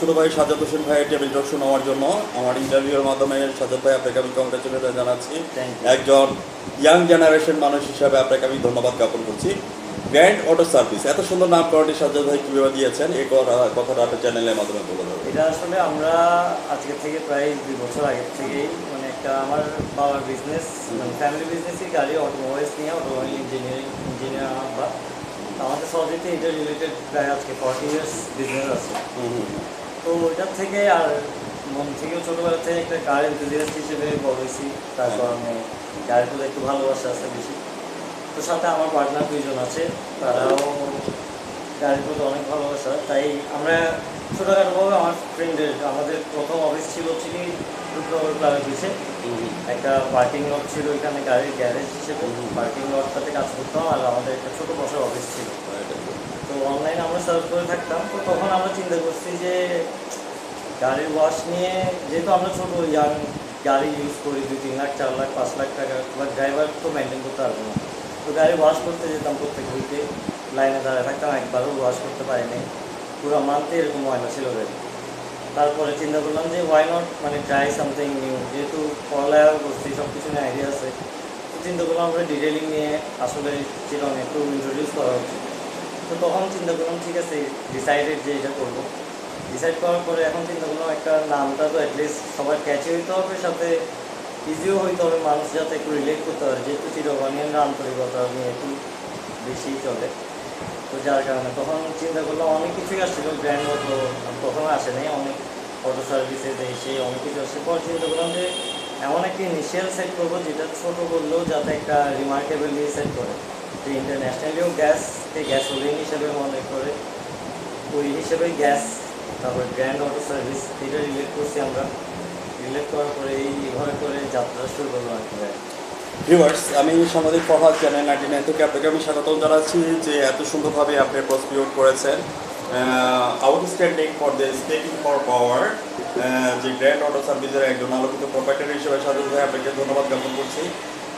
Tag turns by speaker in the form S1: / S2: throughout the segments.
S1: ছোট ভাই সাজ্জাদ হোসেন ভাইয়ের টেবিল টক শো নেওয়ার জন্য। আমার ইন্টারভিউর মাধ্যমে সাজ্জাদ ভাই আপনাকে আমি কংগ্রেচুলেশন জানাচ্ছি।
S2: Thank you.
S1: একজন ইয়াং জেনারেশন মানুষ হিসাবে আপনাকে আমি ধন্যবাদ জ্ঞাপন করছি। গ্র্যান্ড অটো সার্ভিস, এত সুন্দর নামকরণটি সাজ্জাদ ভাই কীভাবে দিয়েছেন, এই কথাটা আপনার চ্যানেলের মাধ্যমে বলে দেবেন।
S2: এটা আসলে আমরা আজকে থেকে প্রায় 2 বছর আগে থেকেই মানে একটা আমার বাবার বিজনেস মানে ফ্যামিলি বিজনেসই গাড়ি অটোমোবাইলস নিয়ে অটোমোবাইল ইঞ্জিনিয়ার আমার বা আমাদের সহজেতে এটা রিলেটেড প্রায় আজকে 40 ইয়ার্স বিজনেস আছে। তো ওইটার থেকে আর মন থেকেও ছোটোবেলা থেকে একটা কার এনথুজিয়াস্ট হিসেবে বড় হয়েছি। তারপর আমি গাড়ির প্রতি একটু ভালোবাসা আছে বেশি। তো সাথে আমার পার্টনার 2জন আছে, তারাও গাড়ির প্রতি অনেক ভালোবাসা। তাই আমরা ছোটোখাটোভাবে আমার ফ্রেন্ডের আমাদের প্রথম অফিস ছিল হচ্ছে কি রূপনগর ক্লাবের পিছে একটা পার্কিং লট ছিল, ওইখানে গাড়ির গ্যারেজ হিসেবে পার্কিং লটটাতে কাজ করতাম। আর আমাদের একটা ছোটো বসার অফিস ছিল। তো অনলাইনে আমরা সার্চ করে থাকতাম। তো তখন আমরা চিন্তা করছি যে গাড়ির ওয়াশ নিয়ে, যেহেতু আমরা ছোটো ইয়াং গাড়ি ইউজ করি 2-3 লাখ 4 লাখ 5 লাখ টাকা, বা ড্রাইভার তো মেনটেন করতে পারবো না। তো গাড়ি ওয়াশ করতে যেতাম প্রত্যেক উইকে, লাইনে দাঁড়ায় থাকতাম, একবারও ওয়াশ করতে পারিনি, পুরো মান্থে এরকম ময়লা ছিল গাড়ি। তারপরে চিন্তা করলাম যে ওয়াই নট মানে ট্রাই সামথিং নিউ, যেহেতু পড়ালেখা করছি সব কিছু নিয়ে আইডিয়া আছে। তো চিন্তা করলাম আমরা ডিটেলিং নিয়ে আসলে চিরং একটু ইন্ট্রোডিউস করা উচিত। তো তখন চিন্তা করলাম ঠিক আছে, ডিসাইডেড যে এটা করবো। ডিসাইড করার পরে এখন চিন্তা করলাম একটা নামটা তো অ্যাটলিস্ট সবার ক্যাচি হইতে হবে, সাথে ইজিও হইতে হবে, মানুষ যাতে একটু রিলেট করতে পারে, যেহেতু চিরবানিয়ানরা আন্তরিকতা নিয়ে একটু বেশি চলে। তো যার কারণে তখন চিন্তা করলাম অনেক কিছুই আসছিল, ব্র্যান্ড অটো প্রথমে আসে নাই, অনেক অটো সার্ভিসে এসে অনেক কিছু আসছে। পর চিন্তা করলাম যে এমন একটা ইনিশিয়াল সেট করবো যেটা ছোটো করলেও যাতে একটা রিমার্কেবল দিয়ে সেট করে, যে ইন্টারন্যাশনালিও গ্যাসকে গ্যাসোলিন হিসেবে মনে করে, ওই হিসেবে গ্যাস। তারপরে গ্র্যান্ড অটো সার্ভিস এটা রিলেট করছি আমরা। রিলেট করার পরে এইভাবে করে যাত্রা শুরু করলাম আর কি।
S1: ভিউয়ার্স, আমি সাংবাদিক ফরহাদ, চ্যানেল 99 থেকে আপনাকে আমি স্বাগতম জানাচ্ছি যে এত সুন্দরভাবে আপনি প্রস্তুত করেছেন outstanding for the staking for পাওয়ার, যে গ্র্যান্ড অটো সার্ভিসের একজন আলোকিত প্রোপাইটার হিসেবে সাজ্জাদ ভাই আপনাকে ধন্যবাদ জ্ঞাপন করছি।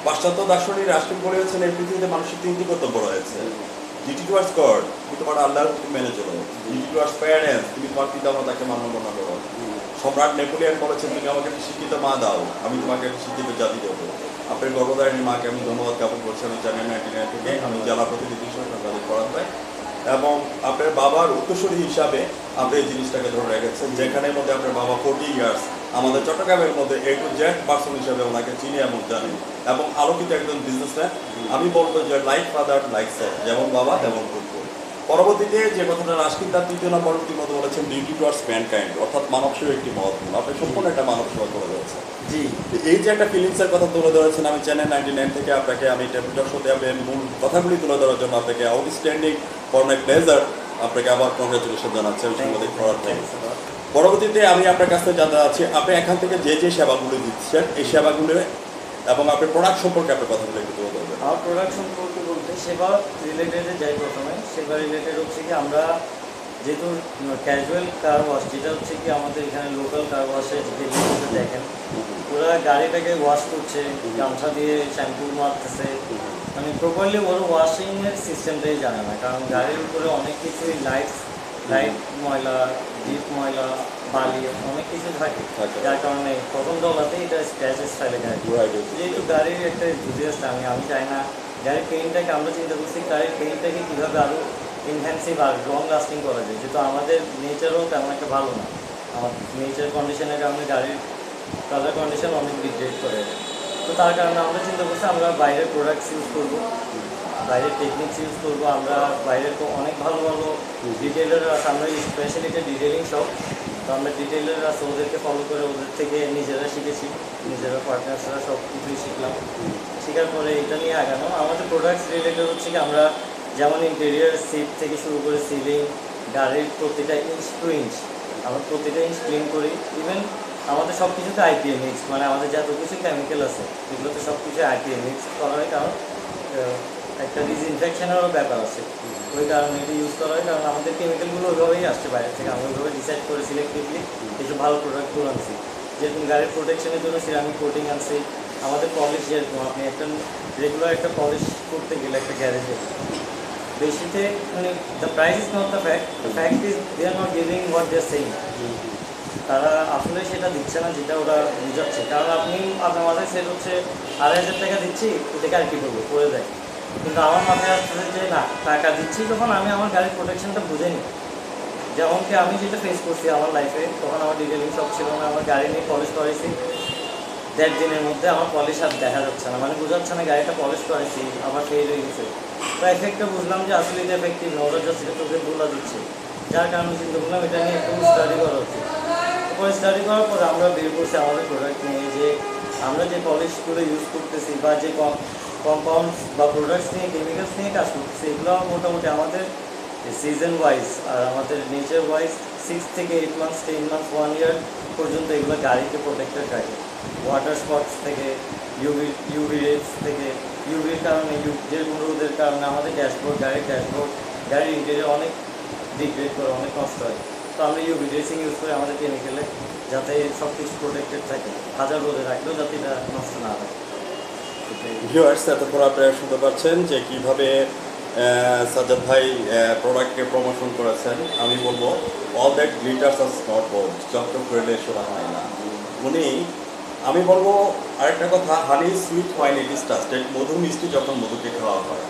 S1: পাশ্চাত্য দার্শনিক রাষ্ট্রিক বলেছেন এই পৃথিবীতে মানুষের 3টি কর্তব্য রয়েছে। ডিউটি টুয়ার্ডস গড, তুমি তোমার আল্লাহর হুকুম মেনে চলো। ডিউটি টুয়ার্ডস প্যারেন্টস, তুমি তোমার পিতা মাতাকে মান্যগণ্য করো। সম্রাট নেপোলিয়ন বলেছেন তুমি আমাকে একটি শিক্ষিত মা দাও, আমি তোমাকে একটি শিক্ষিত জাতি দেবো। আপনার গর্ভধারিণী মাকে আমি ধন্যবাদ জ্ঞাপন করছি। আমি চ্যানেল 99 থেকে আমি জেলা প্রতিনিধি হিসেবে সাংবাদিক ফরহাদ ভাই, এবং আপনার বাবার উত্তরসূরি হিসাবে আপনি এই জিনিসটাকে ধরে রেখেছেন, যেখানের মধ্যে আপনার বাবা 40 ইয়ার্স আমাদের চট্টগ্রামের মধ্যে A to Z পার্সন হিসাবে ওনাকে চিনি এবং জানি, এবং আলোকিত একজন বিজনেসম্যান। আমি বলবো যে লাইক ফাদার লাইক সন, যেমন বাবা তেমন পুত্র। পরবর্তীতে যে কথাটা রাশিদ তার 3 নম্বর মতো বলেছেন ডিউটি টুয়ার্ডস ম্যানকাইন্ড, অর্থাৎ মানব সেবা একটি মহৎ গুণ। আপনি সম্পূর্ণ একটা মানব সেবা করে রয়েছে।
S2: জি,
S1: এই যে একটা ফিলিংসের কথা তুলে ধরেছেন, আমি চ্যানেল 99 থেকে আপনাকে আমি টেবিল টক শোতে আপনার মূল কথাগুলি তুলে ধরার জন্য আপনাকে আউটস্ট্যান্ডিং ফর মাই প্লেজার, আপনাকে আবার কংগ্রেচুলেশন জানাচ্ছি আমি সাংবাদিক ফরহাদ ভাই। পরবর্তীতে আমি আপনার কাছ থেকে জানতে চাচ্ছি আপনি এখান থেকে যে যে সেবাগুলি দিচ্ছেন এই সেবাগুলো এবং আপনার প্রোডাক্ট সম্পর্কে আপনার কথাগুলো একটু তুলে ধরবেন।
S2: আমার প্রোডাক্ট সম্পর্কে বলতে সেবা রিলেটেডে যাই প্রথমে। সেবা রিলেটেড হচ্ছে কি আমরা যেহেতু ক্যাজুয়াল কার ওয়াশ, যেটা হচ্ছে কি আমাদের এখানে লোকাল কার ওয়াশে যেগুলো দেখেন ওরা গাড়িটাকে ওয়াশ করছে, গামছা দিয়ে শ্যাম্পু মারতেছে, মানে প্রপারলি ওর ওয়াশিংয়ের সিস্টেমটাই জানে না। কারণ গাড়ির উপরে অনেক কিছুই লাইট ময়লা, ডিপ ময়লা, বালি অনেক কিছু থাকে, যার কারণে প্রথম ডলাতে এটা স্ক্র্যাচেস ফেলে গাড়ি। যেহেতু গাড়ির একটা এনথুজিয়াস্ট আমি চাই না গাড়ির পেইন্টটাকে, আমরা চিন্তা করছি গাড়ির পেইন্টটাকে কীভাবে আরও ইনহ্যান্সিভ আর লং লাস্টিং করা যায়, যেহেতু আমাদের নেচারও তেমন একটা ভালো না। আমার নেচার কন্ডিশনের কারণে গাড়ির কালার কন্ডিশন অনেক ডিগ্রেড করে। তো তার কারণে আমরা চিন্তা করছি আমরা বাইরের প্রোডাক্টস ইউজ করবো, বাইরের টেকনিক্স ইউজ করবো। আমরা বাইরের তো অনেক ভালো ভালো ডিটেইলার আছে, আমরা স্পেশালি এটা ডিটেলিং শপ। তো আমরা ডিটেইলার আছে, ওদেরকে ফলো করে ওদের থেকে নিজেরা শিখেছি, নিজেরা পার্টনার্সরা সব কিছুই শিখলাম। শেখার পরে এটা নিয়ে আগানো। আমাদের প্রোডাক্টস রিলেটেড হচ্ছে কি আমরা যেমন ইন্টেরিয়ার সিট থেকে শুরু করে সিলিং, গাড়ির প্রতিটা ইঞ্চ টু ইঞ্চ আমরা প্রতিটা ইঞ্চ ক্লিন করি। ইভেন আমাদের সব কিছুতে আইপিএ মিক্স, মানে আমাদের যত কিছু কেমিক্যাল আছে এগুলোতে সব কিছু আইপিএ মিক্স করা হয়, কারণ একটা ডিসইনফেকশনেরও ব্যাপার আছে। ওই কারণে এটা ইউজ করা হয়, কারণ আমাদের কেমিক্যালগুলো ওইভাবেই আসছে বাইরে থেকে। আমরা ওইভাবে ডিসাইড করে সিলেক্টিভলি কিছু ভালো প্রোডাক্টগুলো আনছি, যেরকম গাড়ির প্রোটেকশনের জন্য সিরামিক কোটিং আনছি। আমাদের পলিশ, যেরকম আপনি একটা রেগুলার একটা পলিশ করতে গেলে একটা গ্যারেজে বেশিতে মানে the price is not the fact, the fact is they are not giving what they are saying. তারা আসলে সেটা দিচ্ছে না যেটা ওরা বুঝাচ্ছে। কারণ আপনি আপনার মাথায় সেট হচ্ছে 2,500 টাকা দিচ্ছি, এটাকে আর কি করবো, করে দেয়। কিন্তু আমার মাথায় আসছে যে না, টাকা দিচ্ছি যখন আমি আমার গাড়ির প্রোটেকশনটা বুঝে নিই। যেমন কি আমি যেটা ফেস করছি আমার লাইফে, তখন আমার ডিটেলিং শপ ছিল না, আমার গাড়ি নিয়ে পলিশ করেছি, 1.5 দিনের মধ্যে আমার পলিশ আর দেখা যাচ্ছে না, মানে বোঝাচ্ছে না গাড়িটা পলিশ করেছি আবার ফেল হয়ে গেছে। তো এফেক্টটা বুঝলাম যে আসলে এটা এফেক্টিভ না, ওরা জাস্ট এটা চোখের ধুলা দিচ্ছে। যার কারণে চিন্তা করলাম এটা নিয়ে একটু স্টাডি করা উচিত। পরে স্টাডি করার পরে আমরা বের করছি আমাদের প্রোডাক্ট নিয়ে, যে আমরা যে পলিশগুলো ইউজ করতেছি বা যে কম্পাউন্ডস বা প্রোডাক্টস নিয়ে, কেমিক্যালস নিয়ে কাজ করতেছি, এগুলো মোটামুটি আমাদের সিজন ওয়াইজ আর আমাদের নেচার ওয়াইজ 6 থেকে 8 মান্থস, 10 মান্থস, 1 ইয়ার পর্যন্ত এগুলো গাড়িকে প্রোটেক্টেড রাখে। ওয়াটার স্পটস থেকে, ইউভি রেজ থেকে, ইউভির কারণে, যে রোদের কারণে আমাদের গাড়ির ইন্টেরিয়র অনেক ডিগ্রেড করে, অনেক নষ্ট হয়। তো আমরা ইউভি ড্রেসিং ইউজ করি আমাদের কেমিক্যালে, যাতে সব কিছু প্রোটেক্টেড থাকে, হাজার রোদে রাখলেও যাতে এটা নষ্ট না হয়।
S1: ভিউয়ার্স, এতক্ষণ আপনারা শুনতে পাচ্ছেন যে কীভাবে সাজ্জাদ ভাই প্রোডাক্টকে প্রমোশন করেছেন। আমি বলবো all that glitters are not gold, চকচক করলে শোনা হয় না। উনি, আমি বলবো আরেকটা কথা, honey sweet wine it is trusted, মধু মিষ্টি যখন মধুকে খাওয়া হয়।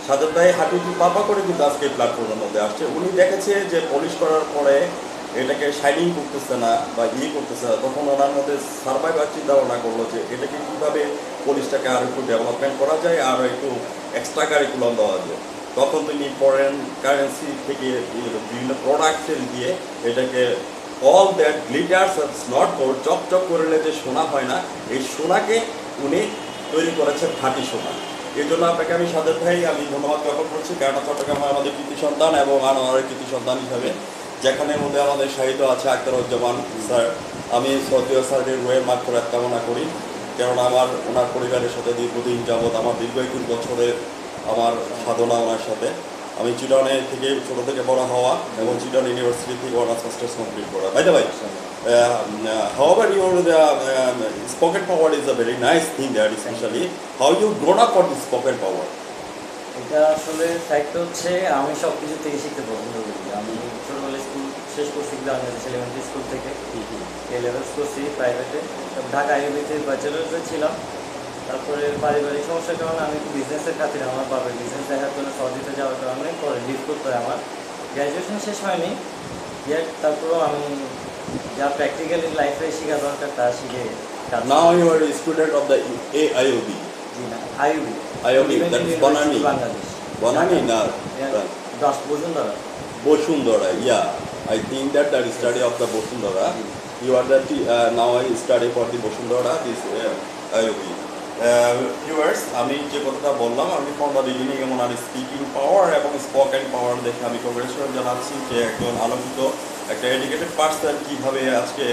S1: সাজ্জাদ ভাই হাঁটুটি পাপা করে কিন্তু আজকে প্ল্যাটফর্মের মধ্যে আসছে। উনি দেখেছে যে পলিশ করার পরে এটাকে শাইনিং করতেছে না বা করতেছে না, তখন ওনার মধ্যে সার্ভাইভার চিন্তা ভাবনা করলো যে এটাকে কীভাবে পলিশটাকে আরও একটু ডেভেলপমেন্ট করা যায়, আরও একটু এক্সট্রা কারিকুলাম দেওয়া যায়। তখন তিনি ফরেন কারেন্সি থেকে বিভিন্ন প্রোডাক্টের দিয়ে এটাকে all that glitters not gold, চকচক করলে যে সোনা হয় না, এই সোনাকে উনি তৈরি করেছেন খাঁটি সোনা। এই জন্য আপনাকে আমি সাজ্জাদ ভাই আমি ধন্যবাদ জ্ঞাপন করছি, কারণ চট্টগ্রামে আমাদের কৃতি সন্তান এবং আনোয়ারের কৃতি সন্তান হিসাবে, যেখানে মধ্যে আমাদের সাহিত্য আছে আখতারুজ্জামান স্যার। আমি সৌদিয়া স্যারের রোয়ের মাগফিরাত কামনা করি, কারণ আমার ওনার পরিবারের সাথে দীর্ঘদিন যাবৎ আমার দীর্ঘ 21 বছরের আমার সাধনা ওনার সাথে। আমি চিটনে থেকে ছোটো থেকে বড় হওয়া এবং চিটন ইউনিভার্সিটি থেকে অনার্স মাস্টার্স কমপ্লিট করা। ভাই ভাই, however your spoken power is a very nice thing there, especially how you grown up for this spoken power.
S2: এটা আসলে ফ্যাক্ট হচ্ছে আমি সব কিছু থেকে শিখতে পছন্দ করি। আমি ছোটবেলায় স্কুল শেষ করছি বাংলাদেশ এলিমেন্টারি স্কুল থেকে, এ লেভেলস করছি প্রাইভেটে, ঢাকা আইবিতে ব্যাচেলার্সে ছিলাম। তারপরে পারিবারিক সমস্যার কারণে আমি একটু বিজনেসের খাতিরে আমার বাবার বিজনেস দেখার জন্য সৌদিতে যাওয়ার কারণে পরে লিভ করতে হয়। আমার গ্র্যাজুয়েশন শেষ হয়নি ইয়েট, তারপরেও আমি যা প্র্যাকটিক্যালি লাইফে শেখা দরকার তা শিখে।
S1: Now you are a student of the AIOB.
S2: জি না, IB
S1: IOB, that is Banani.
S2: Bangladesh.
S1: Banani, no.
S2: Bashundhara.
S1: Boshundara, yeah. I think that the study of the Boshundara, you are the now I study for the Boshundara, this IOB. Viewers, আমি যে কথাটা বললাম, আমি from the beginning এমন আর speaking পাওয়ার এবং spoken পাওয়ার দেখে আমি congratulation জানাচ্ছি যে একজন আলোকিত, একটা এডুকেটেড পার্সন কীভাবে আজকে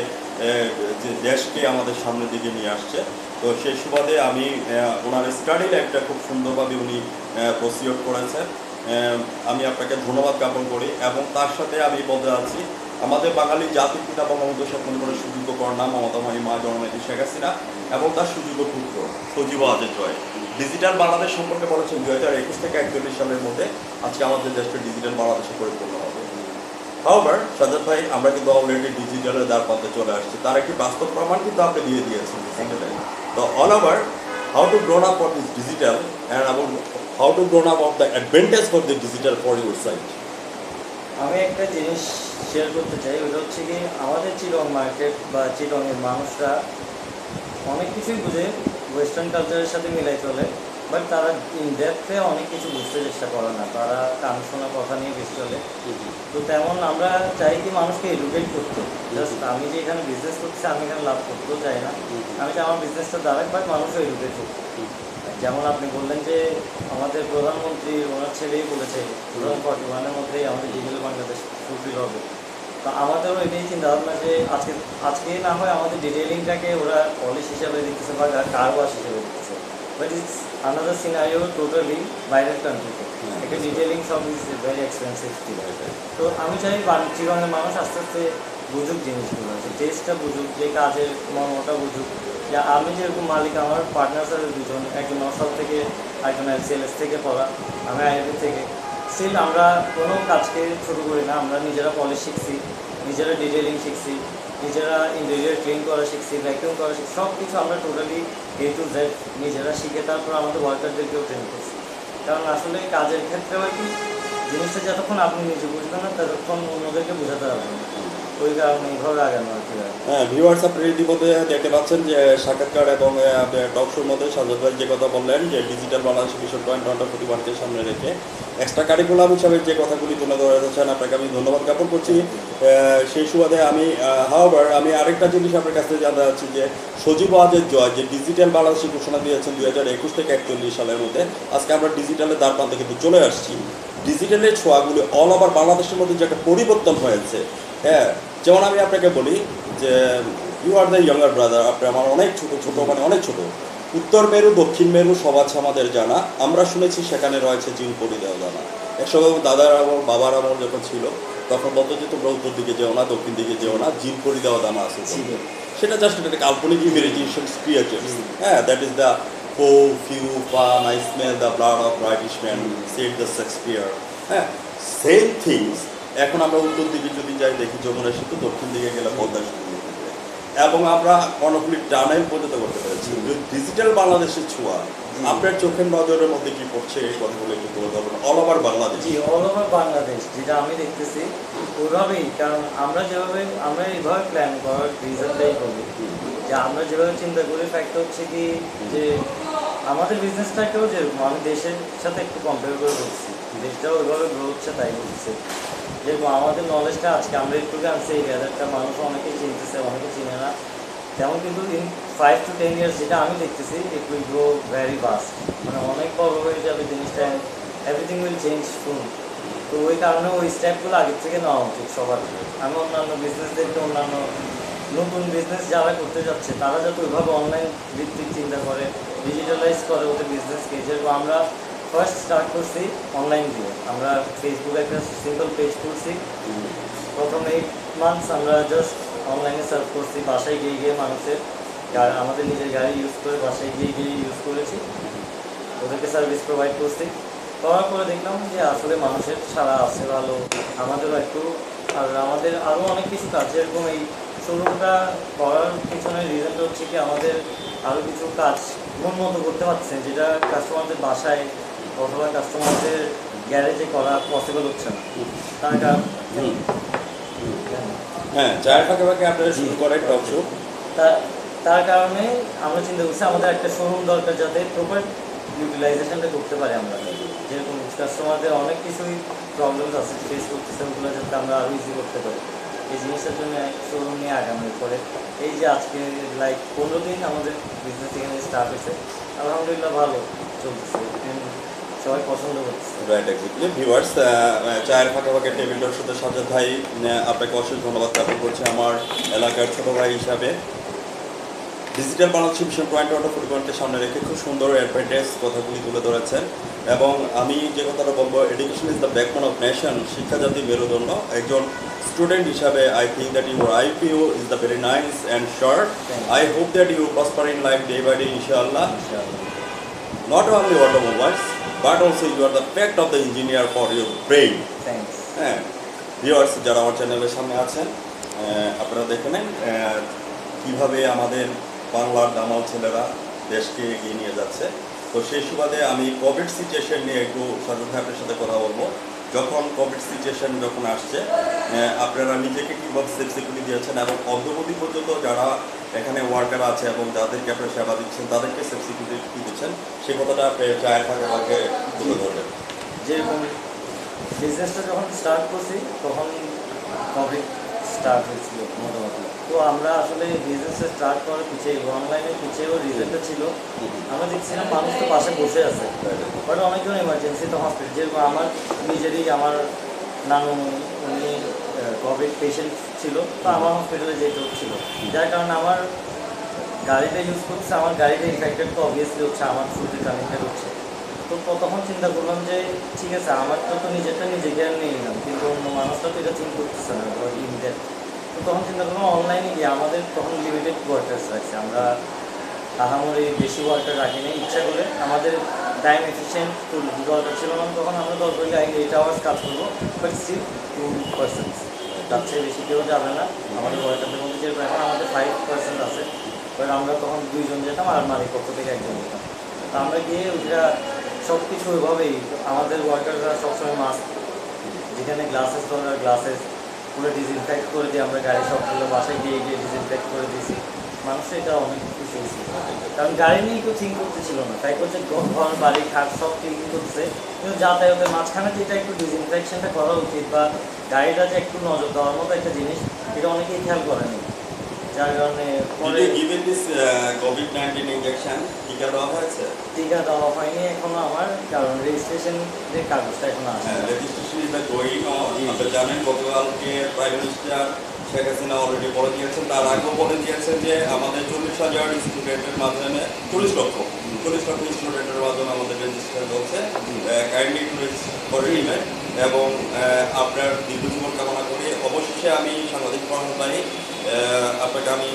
S1: যে দেশকে আমাদের সামনের দিকে নিয়ে আসছে। তো সেই সুবাদে আমি ওনার স্টাডি লাইফটা খুব সুন্দরভাবে উনি প্রসিওড করেছেন। আমি আপনাকে ধন্যবাদ জ্ঞাপন করি এবং তার সাথে আমি বলতে চাচ্ছি আমাদের বাঙালি জাতির পিতা বঙ্গবন্ধু শেখ মুজিবুর সুযোগ্য কন্যা মমতা মা জননেত্রী শেখ হাসিনা এবং তার সুযোগ্য পুত্র সজীব ওয়াজেদ জয় ডিজিটাল বাংলাদেশ সম্পর্কে বলেছেন 2021 থেকে 41 সালের মধ্যে আজকে আমাদের দেশটা ডিজিটাল বাংলাদেশে পরিপূর্ণ হবে। হাওয়ার সাজ্জাদ ভাই, আমরা কিন্তু অলরেডি ডিজিটালের দ্বার প্রান্তে চলে আসছি, তার একটি বাস্তব প্রমাণ কিন্তু আপনি দিয়ে দিয়েছেন। তো all over how to grown up for this digital and এবং how to grown up of the advantage for the digital for your side.
S2: আমি একটা জিনিস শেয়ার করতে চাই, ওটা হচ্ছে কি আমাদের চিটং মার্কেট বা চিটংয়ের মানুষরা অনেক কিছুই বুঝে, ওয়েস্টার্ন কালচারের সাথে মিলাই চলে, বাট তারা ইন ডেপথে অনেক কিছু বুঝতে চেষ্টা করে না, তারা কান শোনা কথা নিয়ে বেশি চলে। তো তেমন আমরা চাই কি মানুষকে এডুকেট করতে। জাস্ট আমি যে এখানে বিজনেস করছি আমি এখানে লাভ করতেও চাই না, আমি চাই আমার বিজনেসটা দাঁড়াক, বাট মানুষও এডুকেট করতে। যেমন আপনি বললেন যে আমাদের প্রধানমন্ত্রী ওনার ছেলেই বলেছে 2041-এর মধ্যেই আমাদের ডিজিটাল বাংলাদেশ ফুলফিল হবে। তো আমাদেরও এটাই চিন্তা ভাবনা যে আজকে না হয় আমাদের ডিটেলিংটাকে ওরা পলিশ হিসাবে দেখতেছে বা কার ওয়াশ হিসেবে দেখতেছে, but it's another scenario totally বাইরের কান্ট্রিতে। একটা ডিটেলিং সব ইজ ভেরি এক্সপেন্সিভ। তো আমি চাই চিরঙের মানুষ আস্তে আস্তে বুঝুক জিনিসগুলো, যে টেস্টটা বুঝুক, যে কাজের মর্মটা বুঝুক, যে আমি যেরকম মালিক, আমার পার্টনার স্যার দুজন, একজন নরসাল থেকে, একজন সিএলএস থেকে পড়া, আমি আইআইটি থেকে। স্টিল আমরা কোনো কাজকে ছোটো করি না, আমরা নিজেরা পলিশ শিখছি, নিজেরা ডিটেলিং শিখছি, নিজেরা ইন্টেরিয়র ক্লিন করা শিখছি, ভ্যাকিউম করা শিখছি, সব কিছু আমরা টোটালি A to Z নিজেরা শিখে তারপর আমাদের ওয়ার্কারদেরকেও ট্রেন করছি। কারণ আসলে কাজের ক্ষেত্রে হয় কি, জিনিসটা যতক্ষণ আপনি নিজে বুঝবেন না ততক্ষণ অন্যদেরকে বোঝাতে পারবেন না। ওই কারণে এইভাবে আগানো আর কি।
S1: হ্যাঁ ভিউয়ার্স, আপনি ইতিমধ্যে দেখতে পাচ্ছেন যে সাক্ষাৎকার এবং টক শোর মধ্যে সাজ্জাদ ভাই যে কথা বললেন যে ডিজিটাল বাংলাদেশ মিশন 2021-কে সামনে রেখে এক্সট্রা কারিকুলাম হিসাবে যে কথাগুলি তুলে ধরেছেন, আপনাকে আমি ধন্যবাদ জ্ঞাপন করছি। সেই সুবাদে আমি হাওয়ার আমি আরেকটা জিনিস আপনার কাছে জানতে চাচ্ছি যে সজীব ওয়াজের জয় যে ডিজিটাল বাংলাদেশে ঘোষণা দিয়েছেন 2021 থেকে 41 সালের মধ্যে, আজকে আমরা ডিজিটালের দ্বার প্রান্তে কিন্তু চলে আসছি। ডিজিটালের ছোঁয়াগুলি অল ওভার বাংলাদেশের মধ্যে যে একটা পরিবর্তন হয়েছে, হ্যাঁ, যেমন আমি আপনাকে বলি যে you are the younger brother, আপনি আমার অনেক ছোট মানে অনেক ছোট। উত্তর মেরু দক্ষিণ মেরু সব আছে আমাদের জানা, আমরা শুনেছি সেখানে রয়েছে জিন পরিদেয় দানা। একসময় দাদার আমল বাবার আমল যখন ছিল তখন বলতো যে তোমরা উত্তর দিকে যেও না, দক্ষিণ দিকে যেও না, জিন পরিদেয় দানা আছে। সেটা জাস্ট একটা কাল্পনিক ইমেজিনেশন ক্রিয়েচার্স। হ্যাঁ, that is the fo fee fum I smell the blood of British man said the Shakespeare. হ্যাঁ, সেম থিংস এখন আমরা উত্তর দিকে যদি যাই দেখি যমুনা সেতু, দক্ষিণ দিকে গেলে পদ্মা সেতু, এবং আমরা কর্ণফুলী টানেল পর্যন্ত করতে পেরেছি। ডিজিটাল বাংলাদেশের ছোঁয়া আপনার চোখের নজরের মধ্যে কি পড়ছে এই কথাগুলো একটু তুলে ধরবেন অল ওভার বাংলাদেশ?
S2: জি, অল ওভার বাংলাদেশ যেটা আমি দেখতেছি ওইভাবেই। কারণ আমরা এইভাবে প্ল্যান করার রিজনটাই বলি যে আমরা যেভাবে চিন্তা করি, ফ্যাক্ট হচ্ছে কি যে আমাদের বিজনেসটাকেও যেরকম আমি দেশের সাথে একটু কম্পেয়ার করে বলছি, দেশটাও ওইভাবে গ্রো হচ্ছে তাই বলছে। যেরকম আমাদের নলেজটা আজকে আমরা একটু আনছি, এই গ্যাদারটা মানুষ অনেকেই চিনতেছে, অনেকে চিনে না তেমন, কিন্তু ইন 5 to 10 years যেটা আমি দেখতেছি it will grow very fast, মানে অনেক বড় হয়ে যাবে জিনিসটা, এভরিথিং উইল চেঞ্জ সুন। তো ওই কারণে ওই স্টেপগুলো আগের থেকে নেওয়া উচিত সবার। আমি অন্যান্য বিজনেসদেরকে, অন্যান্য নতুন বিজনেস যারা করতে যাচ্ছে তারা যাতে ওইভাবে অনলাইন ভিত্তিক চিন্তা করে, ডিজিটালাইজ করে ওদের বিজনেসকে। যেরকম আমরা ফার্স্ট স্টার্ট করছি অনলাইন দিয়ে, আমরা ফেসবুকে একটা সিম্পল পেজ করছি। প্রথম 8 months আমরা জাস্ট অনলাইনে সার্ভ করছি, বাসায় গিয়ে গিয়ে মানুষের আমাদের নিজের গাড়ি ইউজ করে বাসায় গিয়ে গিয়ে ইউজ করেছি, ওদেরকে সার্ভিস প্রোভাইড করছি। করার পরে দেখলাম যে আসলে মানুষের সারা আছে ভালো, আমাদেরও একটু, আর আমাদের আরও অনেক কিছু কাজ, যেরকম এই শোরুমটা করার পিছনে রিজনটা হচ্ছে কি আমাদের আরও কিছু কাজ মন মতো করতে পারছেন, যেটা কাস্টমারদের বাসায় অথবা কাস্টমারদের গ্যারেজে করা পসিবল হচ্ছে না। তার কারণ
S1: হ্যাঁ, চায়ের ফাঁকে ফাঁকে আপনারা শুরু করেন টক শো।
S2: তার কারণে আমরা চিন্তা করছি আমাদের একটা শোরুম দরকার যাতে প্রপার ইউটিলাইজেশনটা করতে পারি আমরা। যেরকম কাস্টমারদের অনেক কিছুই প্রবলেমস আছে ফেস করতেছে, ওগুলো যাতে আমরা আরও ইজি করতে পারি, এই জিনিসটার জন্য শোরুম নিয়ে আগানোর পরে এই যে আজকে লাইক 15 দিন আমাদের বিজনেস এখানে স্টার্ট হয়েছে, আলহামদুলিল্লাহ ভালো চলতেছে, সবাই পছন্দ করছে।
S1: Right, exactly. ভিউয়ার্স, চায়ের ফাঁকে ফাঁকে টেবিলটার সাথে সাজ্জাদ ভাই আপনাকে অশেষ ধন্যবাদ জ্ঞাপন করছি আমার এলাকার ছোটো ভাই হিসাবে। ডিজিটাল বাংলাদেশ মিশন 2021-কে সামনে রেখে খুব সুন্দর অ্যাডভান্টেজ কথাগুলি তুলে ধরেছেন, এবং আমি যে কথাটা বলবো, education is the backbone of nation, শিক্ষা জাতির মেরুদণ্ড। একজন স্টুডেন্ট হিসাবে I think that your IPO is the very nice and short. I hope that you prosper in life day by day, ইনশাআল্লাহ। Not only automobiles, but also you are the fact of the engineer for your brain.
S2: Thanks.
S1: হ্যাঁ, viewers যারা আমার চ্যানেলের সামনে আছেন, আপনারা দেখে নেন কীভাবে আমাদের বাংলার দামাল ছেলেরা দেশকে এগিয়ে নিয়ে যাচ্ছে। তো সেই সুবাদে আমি কোভিড সিচুয়েশন নিয়ে একটু সাজ্জাদ ভাই আপনার সাথে কথা বলবো। যখন কোভিড সিচুয়েশন যখন আসছে, আপনারা নিজেকে কীভাবে সেফ সিকিউরিটি দিয়েছেন, এবং অদ্যবধি পর্যন্ত যারা এখানে ওয়ার্কার আছে এবং যাদেরকে আপনারা সেবা দিচ্ছেন তাদেরকে সেফ সিকিউরিটি কী দিচ্ছেন, সেই কথাটা আপনি চায়ের ফাঁকে ফাঁকে তুলে ধরবেন।
S2: যেরকম বিজনেসটা যখন স্টার্ট করছি তখন কোভিড স্টার্ট হয়েছিল মোটামুটি, তো আমরা আসলে বিজনেসটা স্টার্ট করার পিছিয়ে অনলাইনের পিছিয়েও রিজনটা ছিল, আমরা দেখছিলাম মানুষ তো পাশে বসে আছে, বাট অনেকজন এমার্জেন্সিতে হসপিটাল, যেরকম আমার নিজেরই আমার নানু উনি কোভিড পেশেন্ট ছিল, তো আমার হসপিটালে যেতে হচ্ছিল, যার কারণে আমার গাড়িটা ইউজ করছে, আমার গাড়িটা ইনফেক্টেড তো অবভিয়াসলি হচ্ছে, আমার থ্রুতে কানেক্টেড হচ্ছে। তো তখন চিন্তা করলাম যে ঠিক আছে, আমার তো নিজেরটা নিজে জ্ঞান নিয়ে নিলাম, কিন্তু অন্য মানুষটা তো এটা চিন্তা করতেছে না ইমিডিয়েট। তো তখন চিন্তা করলাম অনলাইনে গিয়ে, আমাদের তখন লিমিটেড কোয়ার্টার্স রাখছে, আমরা আহামরি বেশি ওয়ার্কার রাখি না ইচ্ছা করে। আমাদের টাইম এফিসিয়েন্ট দরকার ছিল না তখন আমরা 8 আওয়ার্স কাজ করবো, বাট স্টিল 2%, তার চেয়ে বেশি কেউ যাবে না আমাদের ওয়ার্কারদের মধ্যে। যেরকম এখন আমাদের 5% আছে, বাট আমরা তখন 2 জন যেতাম আর মালিক পক্ষ থেকে 1 জন যেতাম। তো আমরা গিয়ে ওইটা সব কিছু ওইভাবেই আমাদের ওয়ার্কাররা সবসময় মাস্ক, যেখানে গ্লাসেস দরকার গ্লাসেস পুরো ডিসইনফেক্ট করে দিয়ে আমরা গাড়ি সবগুলো বাসায় গিয়ে গিয়ে ডিসইনফেক্ট করে দিয়েছি। মানুষ এটা অনেক খুশি হয়েছে, কারণ গাড়ি নিয়ে কেউ থিঙ্ক করতেছিল না, তাই করছে ঘর বাড়ি খাট সব ক্লিন করছে, কিন্তু যাতায়াতের মাঝখানে যেটা একটু ডিসইনফেকশনটা করা উচিত বা গাড়িটা যে একটু নজর দেওয়ার মতো একটা জিনিস, এটা অনেকেই খেয়াল করেনি, যার কারণে পরে
S1: গিভেন দিস কোভিড-19 ইনজেকশন টিকা দেওয়া হয়েছে?
S2: টিকা দেওয়া হয়নি এখনো আমার, কারণ রেজিস্ট্রেশনের কাগজটা এখনো আসে।
S1: Registration is going on. আপনি জানেন গতকালকে prime minister Sheikh Hasina already বলে দিয়েছেন, তার আগেও বলে দিয়েছেন যে আমাদের 40,000 স্টুডেন্টের মাধ্যমে 40 লক্ষ স্টুডেন্টের মাধ্যমে আমাদের রেজিস্ট্রেশন হচ্ছে। কাইন্ডলি একটু রেজিস্টার করে নেবেন এবং আপনার দীর্ঘজীবন কামনা করি। অবশেষে আমি সাংবাদিক কর্মচারী আপনাকে আমি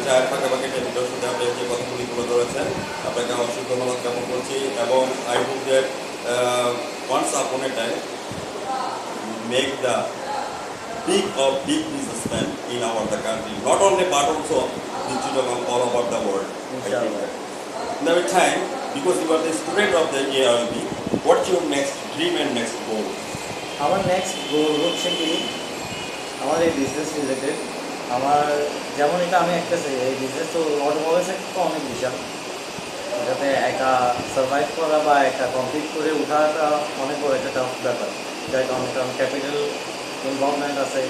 S1: চায়ের ফাঁকাফাঁকি টেলিভিশনের সাথে আপনি যে কথাগুলি তুলে ধরেছেন, আপনাকে অবশ্যই ধন্যবাদ জ্ঞাপন করছি এবং I hope that once upon a time make the big businessmen in our the country, not only but also digital all over the world.
S2: ইনশাআল্লাহ।
S1: In the time, because you are the student of the ARB, what's your next dream and next goal?
S2: আমার next গোল হচ্ছে কি, আমার এই business related, আমার যেমন এটা আমি একটা এই বিজনেস তো অটোমোবাইল সেক্টর তো অনেক বিশাল, এটাতে একা সার্ভাইভ করা বা একা কমপ্লিট করে ওঠাটা অনেক বড় একটা টাফ ব্যাপার, যার কারণে ক্যাপিটাল ইনভলভমেন্ট আছে,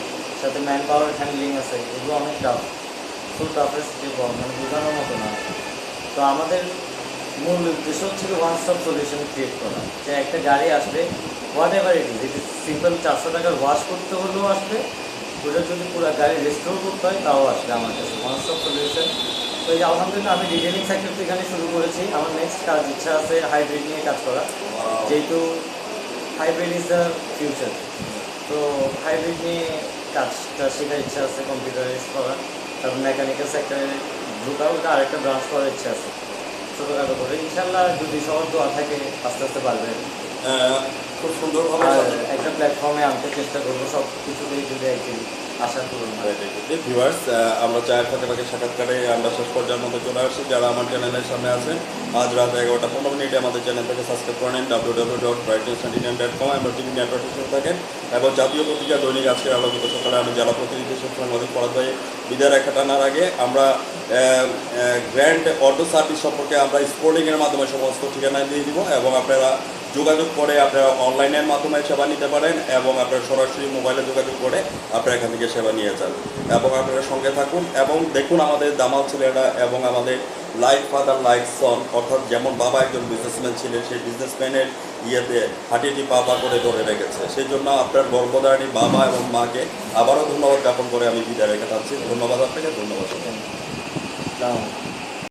S2: সাথে ম্যান পাওয়ার হ্যান্ডলিং আছে, এগুলো অনেক টাফ, খুব টাফেস্ট যে মানে বোঝানোর মতো না। তো আমাদের মূল উদ্দেশ্য হচ্ছিল ওয়ান স্টপ সলিউশন ক্রিয়েট করা, যে একটা গাড়ি আসবে what ever it is simple 400 টাকার ওয়াশ করতে হলেও আসবে, ওটা যদি পুরো গাড়ি রেস্টোর করতে হয় তাও আসবে আমার কাছে, ওয়ান স্টপ সলিউশন। তো এই যে আলহামদুলিল্লাহ আমি ডিটেলিং সেক্টর তো এখানে শুরু করেছি, আমার নেক্সট কাজ ইচ্ছা আছে হাইব্রিড নিয়ে কাজ করা, যেহেতু হাইব্রিড ইজ দ্য ফিউচার। তো হাইব্রিড নিয়ে কাজটা শেখার ইচ্ছা আছে, কম্পিউটারাইজ করা, তারপর মেকানিক্যাল সেক্টরে ঢোকা, ওটা আরেকটা ব্রাঞ্চ করার ইচ্ছা আছে ছোটোখাটো করে, ইনশাল্লাহ যদি সবার দোয়া থাকে আস্তে আস্তে বাড়বে।
S1: খুব সুন্দরভাবে
S2: আর একটা প্ল্যাটফর্মে আনতে চেষ্টা করবো সব কিছুতেই, যদি একদিন আশা করুন।
S1: ভিউয়ার্স, আমরা চায়ের ফাঁকে সাক্ষাৎকারে আমরা শেষ পর্যায়ের মধ্যে চলে আসছি। যারা আমার চ্যানেলের সামনে আছেন, আজ রাত 11:15 আমাদের চ্যানেলটাকে সাবস্ক্রাইব করে নিন www.brightness99.com, আমরা টিভি নেটওয়ার্কের সাথে থাকেন এবং জাতীয় পত্রিকা দৈনিক আজকের আলোকিত সকালে আমি জেলা প্রতিনিধি সাংবাদিক পরাদ ভাই বিদায় রেখা টানার আগে আমরা গ্র্যান্ড অটো সার্ভিস সম্পর্কে আমরা স্পোর্টিংয়ের মাধ্যমে সমস্ত ঠিকানা দিয়ে দিব এবং আপনারা যোগাযোগ করে আপনারা অনলাইনের মাধ্যমে সেবা নিতে পারেন এবং আপনারা সরাসরি মোবাইলে যোগাযোগ করে আপনারা এখান থেকে সেবা নিয়ে যান এবং আপনারা সঙ্গে থাকুন এবং দেখুন আমাদের দামাল ছেলেরা এবং আমাদের লাইফ ফাদার লাইফ সন, অর্থাৎ যেমন বাবা একজন বিজনেসম্যান ছিলেন, সেই বিজনেসম্যানের ইয়েতে হাঁটিটি পা করে ধরে রেখেছে। সেই জন্য আপনার গর্ভধারণী বাবা এবং মাকে আবারও ধন্যবাদ জ্ঞাপন করে আমি বিদায় রেখে থাকছি। ধন্যবাদ আপনাকে, ধন্যবাদ।